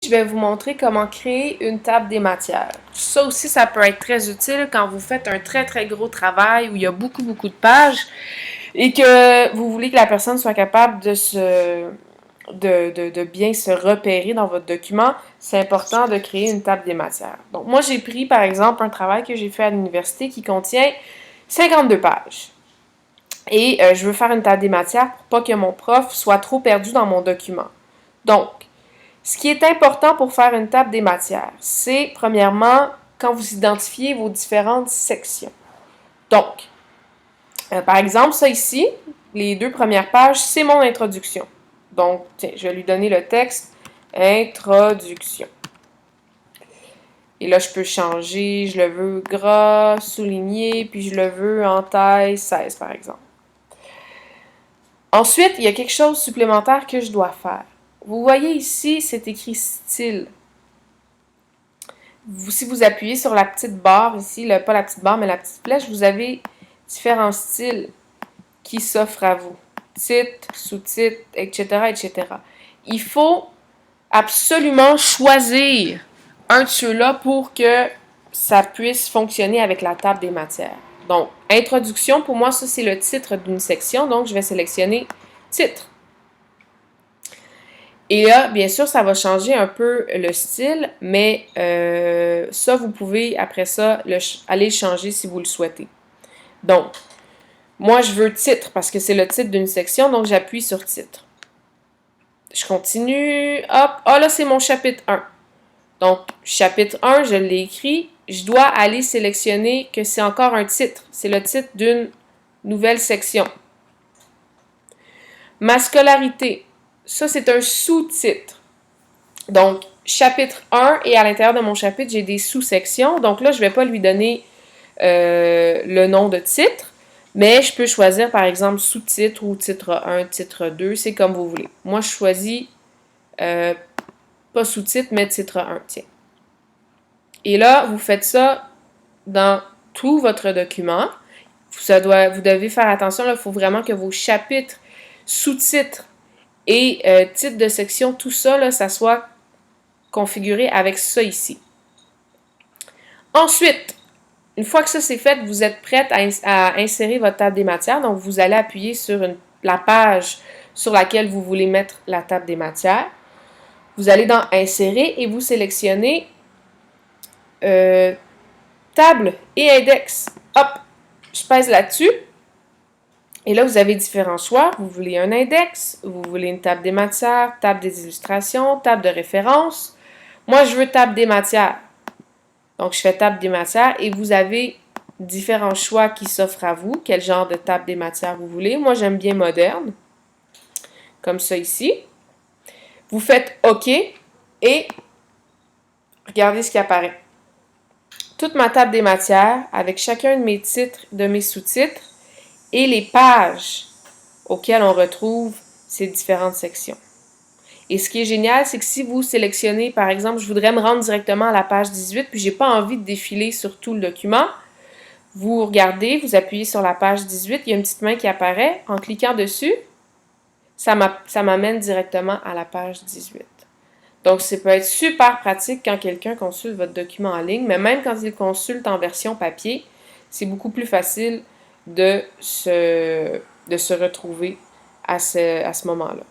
Je vais vous montrer comment créer une table des matières. Ça aussi, ça peut être très utile quand vous faites un très gros travail où il y a beaucoup de pages et que vous voulez que la personne soit capable de bien se repérer dans votre document. C'est important de créer une table des matières. Donc moi, j'ai pris par exemple un travail que j'ai fait à l'université qui contient 52 pages. Et je veux faire une table des matières pour pas que mon prof soit trop perdu dans mon document. Donc, ce qui est important pour faire une table des matières, c'est premièrement quand vous identifiez vos différentes sections. Donc, par exemple, ça ici, les 2 premières pages, c'est mon introduction. Donc, tiens, je vais lui donner le texte Introduction. Et là, je peux changer, je le veux gras, souligné, puis je le veux en taille 16, par exemple. Ensuite, il y a quelque chose supplémentaire que je dois faire. Vous voyez ici, c'est écrit style. Si vous appuyez sur la petite barre ici, pas la petite barre, mais la petite flèche, vous avez différents styles qui s'offrent à vous. Titre, sous-titre, etc. Il faut absolument choisir un de ceux-là pour que ça puisse fonctionner avec la table des matières. Donc, introduction, pour moi, ça, c'est le titre d'une section. Donc, je vais sélectionner titre. Et là, bien sûr, ça va changer un peu le style, mais ça, vous pouvez, après ça, aller le changer si vous le souhaitez. Donc, moi, je veux titre parce que c'est le titre d'une section, donc j'appuie sur titre. Je continue. Hop. Ah, là, c'est mon chapitre 1. Donc, chapitre 1, je l'ai écrit. Je dois aller sélectionner que c'est encore un titre. C'est le titre d'une nouvelle section. Ma scolarité. Ça, c'est un sous-titre. Donc, chapitre 1, et à l'intérieur de mon chapitre, j'ai des sous-sections. Donc là, je ne vais pas lui donner le nom de titre, mais je peux choisir, par exemple, sous-titre ou titre 1, titre 2, c'est comme vous voulez. Moi, je choisis pas sous-titre, mais titre 1, tiens. Et là, vous faites ça dans tout votre document. Vous devez faire attention, il faut vraiment que vos chapitres, sous-titres et titres de section, tout ça, là, ça soit configuré avec ça ici. Ensuite, une fois que ça c'est fait, vous êtes prête à insérer votre table des matières. Donc, vous allez appuyer sur la page sur laquelle vous voulez mettre la table des matières. Vous allez dans Insérer et vous sélectionnez Table et Index. Hop, je pèse là-dessus. Et là, vous avez différents choix. Vous voulez un index, vous voulez une table des matières, table des illustrations, table de référence. Moi, je veux table des matières. Donc, je fais table des matières et vous avez différents choix qui s'offrent à vous. Quel genre de table des matières vous voulez. Moi, j'aime bien moderne, comme ça ici. Vous faites OK et regardez ce qui apparaît. Toute ma table des matières avec chacun de mes titres, de mes sous-titres et les pages auxquelles on retrouve ces différentes sections. Et ce qui est génial, c'est que si vous sélectionnez, par exemple, je voudrais me rendre directement à la page 18, puis j'ai pas envie de défiler sur tout le document, vous regardez, vous appuyez sur la page 18, il y a une petite main qui apparaît. En cliquant dessus, ça m'amène directement à la page 18. Donc, ça peut être super pratique quand quelqu'un consulte votre document en ligne, mais même quand il consulte en version papier, c'est beaucoup plus facile de se retrouver à ce moment-là.